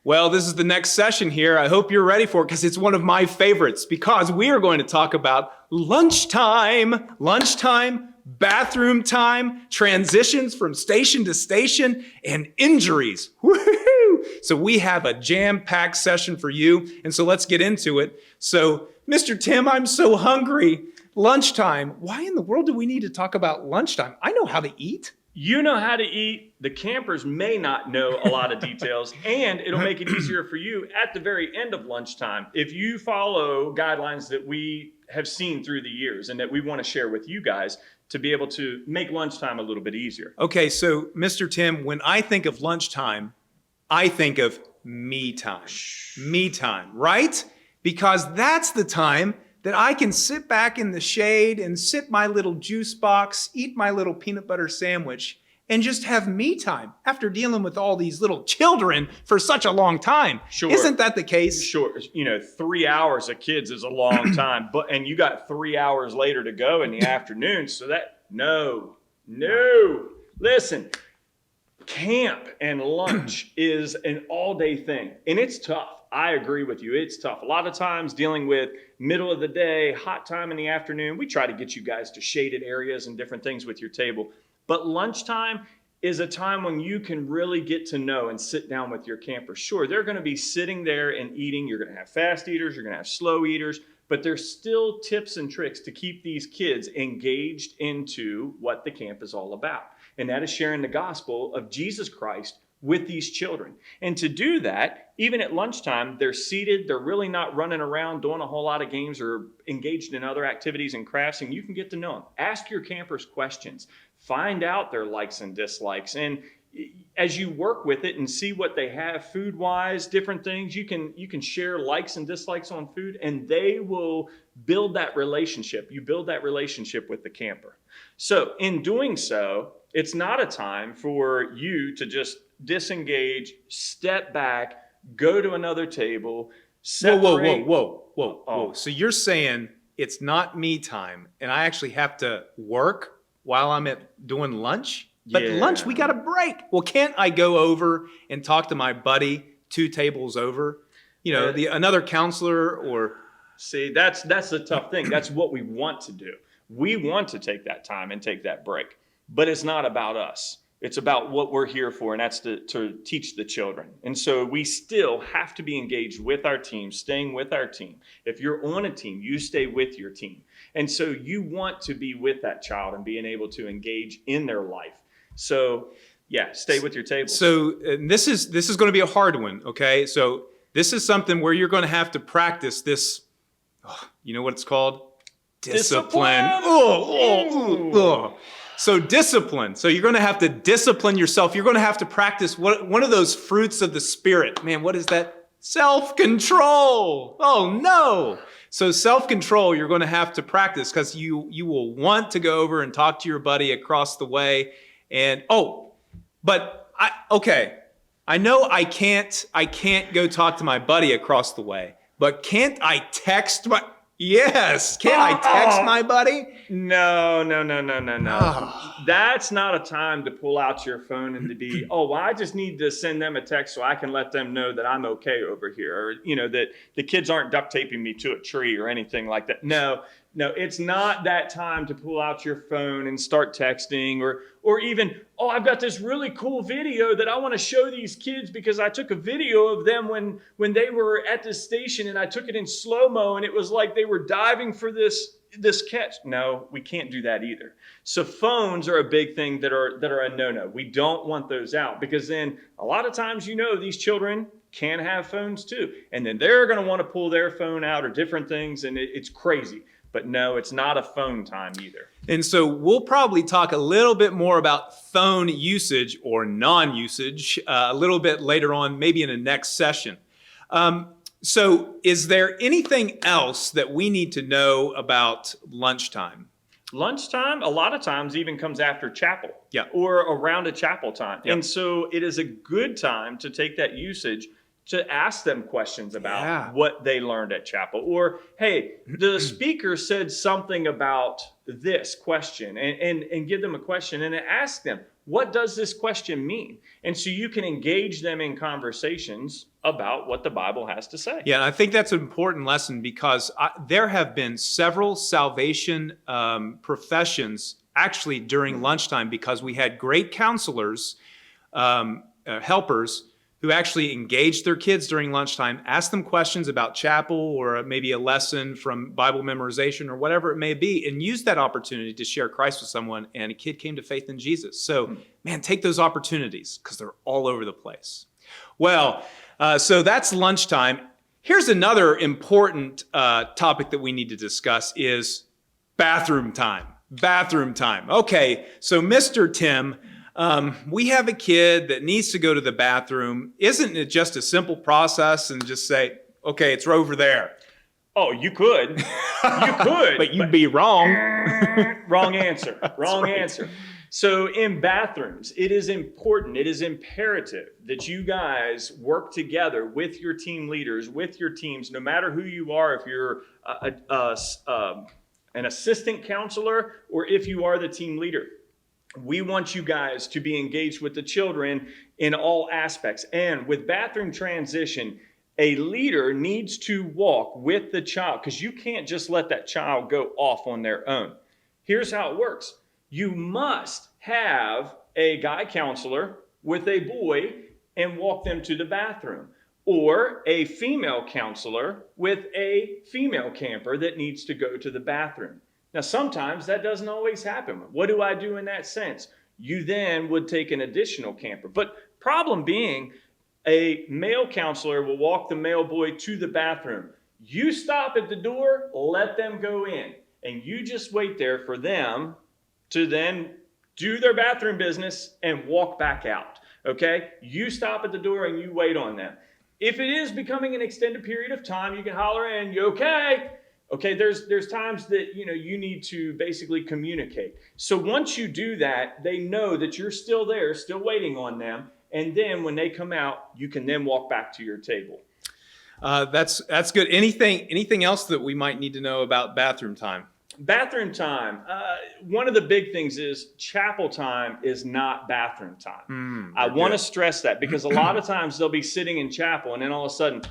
Well, this is the next session here. I hope you're ready for it because it's one of my favorites because we are going to talk about lunchtime, bathroom time, transitions from station to station, and injuries. Woohoo! So we have a jam-packed session for you, and so let's get into it. So, Mr. Tim, I'm so hungry. Lunchtime. Why in the world do we need to talk about lunchtime? I know how to eat. You know how to eat. The campers may not know a lot of details, and it'll make it easier for you at the very end of lunchtime if you follow guidelines that we have seen through the years and that we want to share with you guys to be able to make lunchtime a little bit easier. Okay, so Mr. Tim, when I think of lunchtime, I think of me time. Me time, right? Because that's the time that I can sit back in the shade and sip my little juice box, eat my little peanut butter sandwich, and just have me time after dealing with all these little children for such a long time. Sure. Isn't that the case? Sure. 3 hours of kids is a long time, and you got 3 hours later to go in the afternoon. So no. Listen, camp and lunch is an all-day thing, and it's tough. I agree with you. It's tough. A lot of times dealing with middle of the day, hot time in the afternoon, we try to get you guys to shaded areas and different things with your table. But lunchtime is a time when you can really get to know and sit down with your campers. Sure, they're going to be sitting there and eating. You're going to have fast eaters. You're going to have slow eaters. But there's still tips and tricks to keep these kids engaged into what the camp is all about. And that is sharing the gospel of Jesus Christ with these children. And to do that, even at lunchtime, they're seated. They're really not running around doing a whole lot of games or engaged in other activities and crafts, and you can get to know them. Ask your campers questions. Find out their likes and dislikes. And as you work with it and see what they have food-wise, different things, you can share likes and dislikes on food, and they will build that relationship. You build that relationship with the camper. So in doing so, it's not a time for you to just disengage, step back, go to another table, separate. Whoa. So you're saying it's not me time and I actually have to work while I'm doing lunch? But lunch, we got a break. Well, can't I go over and talk to my buddy 2 tables over? Another counselor or... See, that's the tough thing. That's what we want to do. We want to take that time and take that break. But it's not about us. It's about what we're here for, and that's to teach the children. And so we still have to be engaged with our team, staying with our team. If you're on a team, you stay with your team. And so you want to be with that child and being able to engage in their life. So, yeah, stay with your table. So this is going to be a hard one, okay? So this is something where you're going to have to practice this, you know what it's called? Discipline. So discipline. So you're going to have to discipline yourself. You're going to have to practice one of those fruits of the Spirit. Man, what is that? Self-control. Oh, no. So self-control, you're going to have to practice because you will want to go over and talk to your buddy across the way. And, I know I can't go talk to my buddy across the way, but can't I text my... Yes. Can I text my buddy? No. That's not a time to pull out your phone and to be, I just need to send them a text so I can let them know that I'm okay over here. Or, that the kids aren't duct taping me to a tree or anything like that. No, it's not that time to pull out your phone and start texting or even, I've got this really cool video that I want to show these kids because I took a video of them when they were at this station and I took it in slow-mo and it was like they were diving for this catch. No, we can't do that either. So phones are a big thing that are a no-no. We don't want those out because then a lot of times, these children can have phones too. And then they're going to want to pull their phone out or different things. And it's crazy. But no, it's not a phone time either. And so we'll probably talk a little bit more about phone usage or non-usage a little bit later on, maybe in the next session. So is there anything else that we need to know about lunchtime? Lunchtime, a lot of times, even comes after chapel. Yeah. Or around a chapel time. Yep. And so it is a good time to take that usage to ask them questions about what they learned at chapel. Or, hey, the speaker said something about this question and give them a question and ask them, what does this question mean? And so you can engage them in conversations about what the Bible has to say. Yeah, and I think that's an important lesson because there have been several salvation professions actually during lunchtime because we had great counselors, helpers, who actually engaged their kids during lunchtime, asked them questions about chapel or maybe a lesson from Bible memorization or whatever it may be, and used that opportunity to share Christ with someone, and a kid came to faith in Jesus. So, man, take those opportunities because they're all over the place. Well, so that's lunchtime. Here's another important topic that we need to discuss is bathroom time. Bathroom time. Okay, so Mr. Tim, we have a kid that needs to go to the bathroom. Isn't it just a simple process and just say, okay, it's over there? Oh, you could. You could. But you'd be wrong. Wrong answer. Wrong right. answer. So in bathrooms, it is important, it is imperative that you guys work together with your team leaders, with your teams, no matter who you are, if you're an assistant counselor or if you are the team leader. We want you guys to be engaged with the children in all aspects. And with bathroom transition, a leader needs to walk with the child because you can't just let that child go off on their own. Here's how it works. You must have a guy counselor with a boy and walk them to the bathroom, or a female counselor with a female camper that needs to go to the bathroom. Now, sometimes that doesn't always happen. What do I do in that sense? You then would take an additional camper. But problem being, a male counselor will walk the male boy to the bathroom. You stop at the door, let them go in, and you just wait there for them to then do their bathroom business and walk back out, okay? You stop at the door and you wait on them. If it is becoming an extended period of time, you can holler in, you okay? Okay, there's times that, you need to basically communicate. So once you do that, they know that you're still there, still waiting on them. And then when they come out, you can then walk back to your table. That's good. Anything else that we might need to know about bathroom time? Bathroom time. One of the big things is chapel time is not bathroom time. I want to stress that because a lot of times they'll be sitting in chapel and then all of a sudden,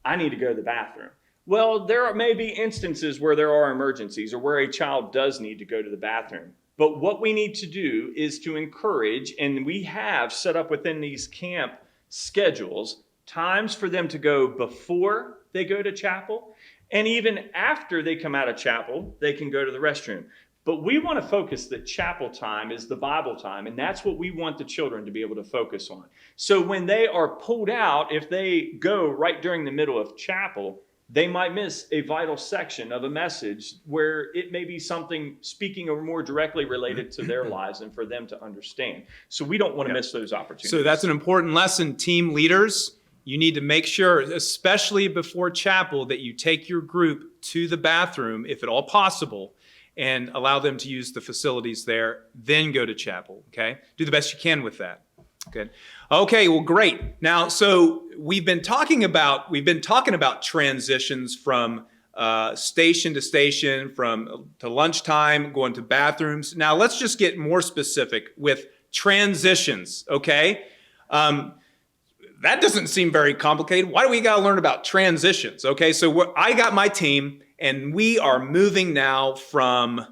I need to go to the bathroom. Well, there may be instances where there are emergencies or where a child does need to go to the bathroom. But what we need to do is to encourage, and we have set up within these camp schedules, times for them to go before they go to chapel. And even after they come out of chapel, they can go to the restroom. But we want to focus that chapel time is the Bible time, and that's what we want the children to be able to focus on. So when they are pulled out, if they go right during the middle of chapel, they might miss a vital section of a message where it may be something speaking or more directly related to their lives and for them to understand. So we don't want to miss those opportunities. So that's an important lesson, team leaders. You need to make sure, especially before chapel, that you take your group to the bathroom, if at all possible, and allow them to use the facilities there, then go to chapel, okay? Do the best you can with that. Good. Okay, well, great. Now, so we've been talking about transitions from station to station, to lunchtime, going to bathrooms. Now, let's just get more specific with transitions, okay? That doesn't seem very complicated. Why do we got to learn about transitions? Okay, so I got my team, and we are moving now from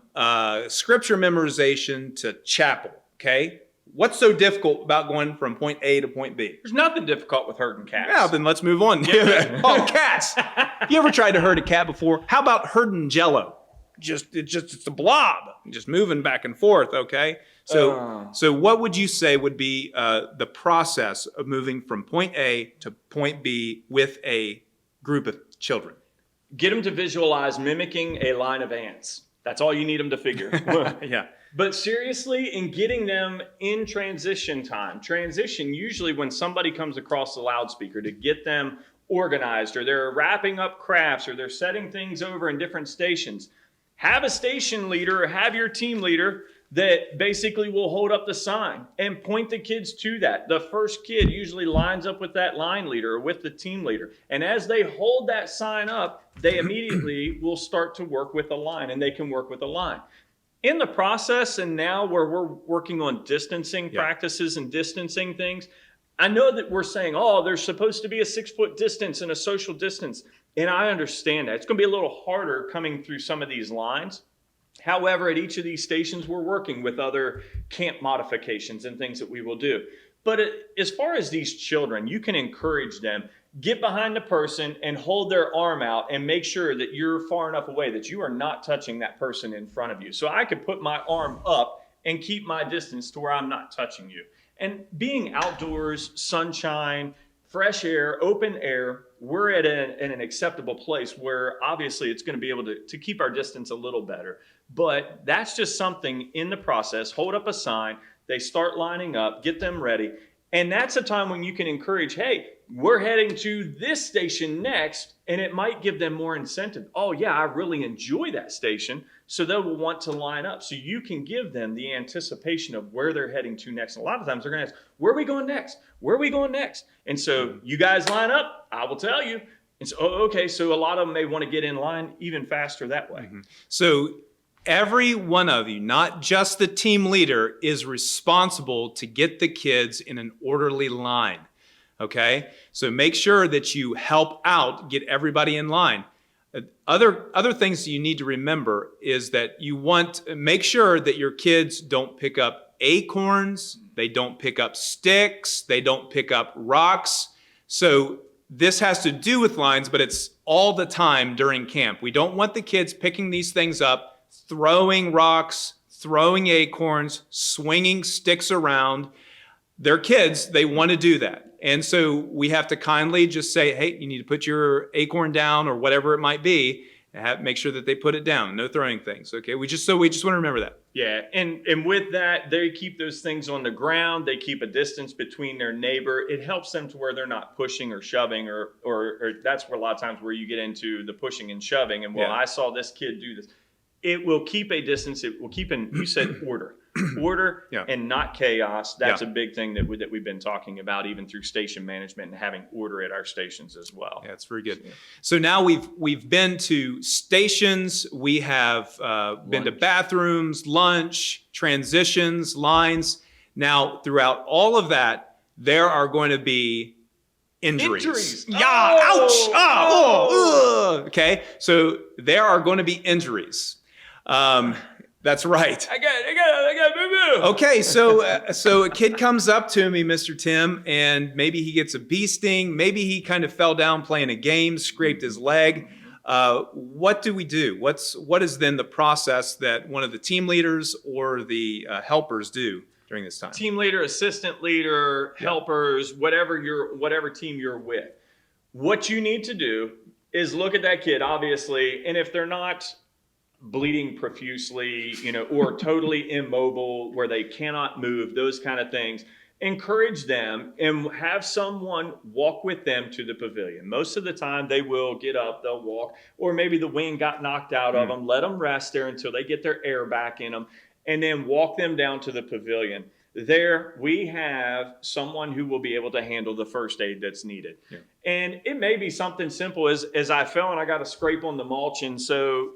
scripture memorization to chapel, okay? What's so difficult about going from point A to point B? There's nothing difficult with herding cats. Yeah, then let's move on. Oh, cats. You ever tried to herd a cat before? How about herding Jello? It's a blob, just moving back and forth, okay? So what would you say would be the process of moving from point A to point B with a group of children? Get them to visualize mimicking a line of ants. That's all you need them to figure. Yeah. But seriously, in getting them in transition time, usually when somebody comes across the loudspeaker to get them organized, or they're wrapping up crafts, or they're setting things over in different stations, have a station leader or have your team leader that basically will hold up the sign and point the kids to that. The first kid usually lines up with that line leader or with the team leader. And as they hold that sign up, they immediately will start to work with a line, and they can work with a line. in the process, and now where we're working on distancing Yeah. practices and distancing things, I know that we're saying, oh, there's supposed to be a 6 foot distance and a social distance. And I understand that. It's going to be a little harder coming through some of these lines. However, at each of these stations, we're working with other camp modifications and things that we will do. But as far as these children, you can encourage them, get behind the person and hold their arm out and make sure that you're far enough away that you are not touching that person in front of you. So I could put my arm up and keep my distance to where I'm not touching you. And being outdoors, sunshine, fresh air, open air, we're at an acceptable place where obviously it's going to be able to keep our distance a little better. But that's just something in the process. Hold up a sign, they start lining up, get them ready. And that's a time when you can encourage, hey, we're heading to this station next, and it might give them more incentive. Oh, yeah, I really enjoy that station. So they will want to line up. So you can give them the anticipation of where they're heading to next. And a lot of times they're going to ask, where are we going next? Where are we going next? And so you guys line up, I will tell you. And so, oh, okay, so a lot of them may want to get in line even faster that way. So every one of you, not just the team leader, is responsible to get the kids in an orderly line. Okay? So make sure that you help out, get everybody in line. Other things you need to remember is that make sure that your kids don't pick up acorns, they don't pick up sticks, they don't pick up rocks. So this has to do with lines, but it's all the time during camp. We don't want the kids picking these things up, throwing rocks, throwing acorns, swinging sticks around. They're kids, they want to do that. And so we have to kindly just say, hey, you need to put your acorn down or whatever it might be. Make sure that they put it down. No throwing things. Okay. We just want to remember that. Yeah, and with that, they keep those things on the ground. They keep a distance between their neighbor. It helps them to where they're not pushing or shoving, or that's where a lot of times where you get into the pushing and shoving. And I saw this kid do this. It will keep a distance. It will keep you said order. And not chaos. That's a big thing that we've been talking about, even through station management and having order at our stations as well. Yeah, it's very good. So now we've been to stations. We have been to bathrooms, lunch, transitions, lines. Now, throughout all of that, there are going to be injuries. Yeah, ouch! Okay, so there are going to be injuries. That's right. I got boo-boo. Okay, so a kid comes up to me, Mr. Tim, and maybe he gets a bee sting. Maybe he kind of fell down playing a game, scraped his leg. What do we do? What is then the process that one of the team leaders or the helpers do during this time? Team leader, assistant leader, helpers, whatever team you're with. What you need to do is look at that kid, obviously, and if they're not bleeding profusely, or totally immobile where they cannot move, those kind of things, encourage them and have someone walk with them to the pavilion. Most of the time they will get up, they'll walk, or maybe the wind got knocked out of them. Let them rest there until they get their air back in them, and then walk them down to the pavilion. There we have someone who will be able to handle the first aid that's needed. Yeah. And it may be something simple as I fell and I got a scrape on the mulch, and so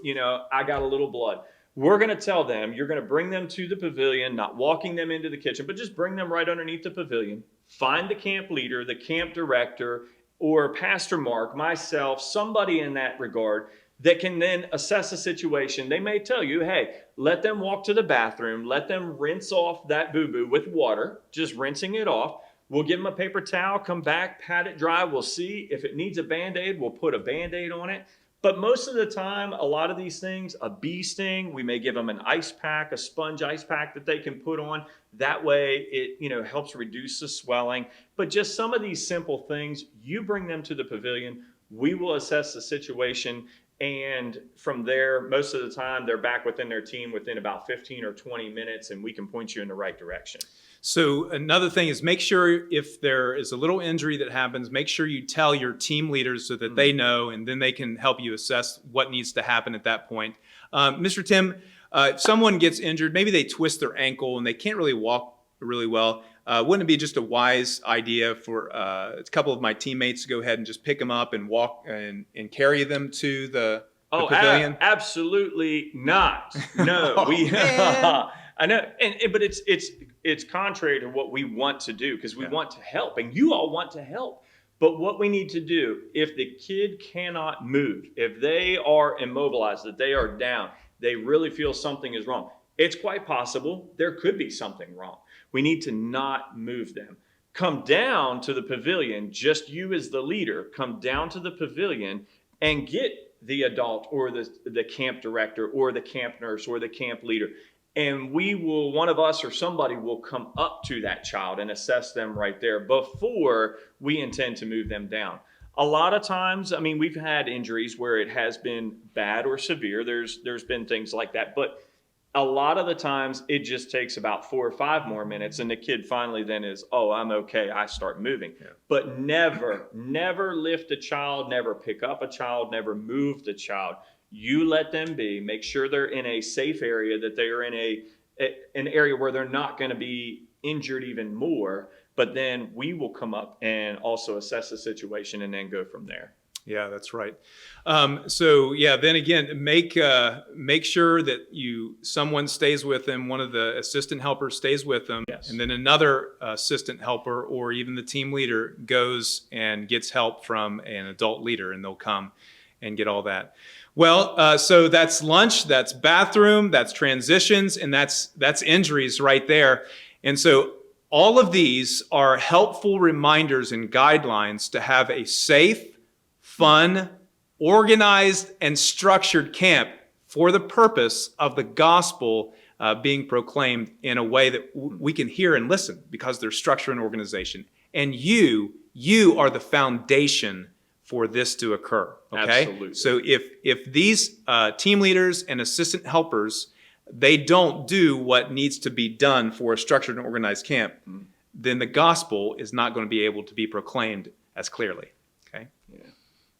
I got a little blood. We're going to tell them, you're going to bring them to the pavilion, not walking them into the kitchen, but just bring them right underneath the pavilion. Find the camp leader, the camp director, or Pastor Mark, myself, somebody in that regard that can then assess the situation. They may tell you, hey, let them walk to the bathroom, let them rinse off that boo-boo with water, just rinsing it off. We'll give them a paper towel, come back, pat it dry. We'll see if it needs a Band-Aid, we'll put a Band-Aid on it. But most of the time, a lot of these things, a bee sting, we may give them an ice pack, a sponge ice pack that they can put on. That way it helps reduce the swelling. But just some of these simple things, you bring them to the pavilion, we will assess the situation. And from there, most of the time, they're back within their team within about 15 or 20 minutes, and we can point you in the right direction. So another thing is make sure if there is a little injury that happens, make sure you tell your team leaders so that they know, and then they can help you assess what needs to happen at that point. Mr. Tim, if someone gets injured, maybe they twist their ankle and they can't really walk really well. Wouldn't it be just a wise idea for a couple of my teammates to go ahead and just pick them up and walk and carry them to the Oh, pavilion? absolutely not. No, Oh, we. man. I know, but it's contrary to what we want to do because we Yeah. want to help, and you all want to help. But what we need to do, if the kid cannot move, if they are immobilized, that they are down, they really feel something is wrong. It's quite possible there could be something wrong. We need to not move them. Come down to the pavilion, just you as the leader, come down to the pavilion and get the adult or the camp director or the camp nurse or the camp leader. And one of us or somebody will come up to that child and assess them right there before we intend to move them down. A lot of times, I mean, we've had injuries where it has been bad or severe. There's been things like that. But a lot of the times it just takes about 4 or 5 more minutes and the kid finally then is, oh, I'm okay, I start moving. Yeah. But never lift a child, never pick up a child, never move the child. You let them be, make sure they're in a safe area, that they are in an area where they're not going to be injured even more, but then we will come up and also assess the situation and then go from there. Yeah, that's right. So yeah, then again, make sure that someone stays with them. One of the assistant helpers stays with them, Yes. and then another assistant helper or even the team leader goes and gets help from an adult leader, and they'll come and get all that. Well, so that's lunch, that's bathroom, that's transitions, and that's injuries right there. And so all of these are helpful reminders and guidelines to have a safe, fun, organized, and structured camp for the purpose of the gospel being proclaimed in a way that we can hear and listen because there's structure and organization. And you are the foundation for this to occur. Okay? Absolutely. So if these team leaders and assistant helpers, they don't do what needs to be done for a structured and organized camp, then the gospel is not going to be able to be proclaimed as clearly. Okay? Yeah.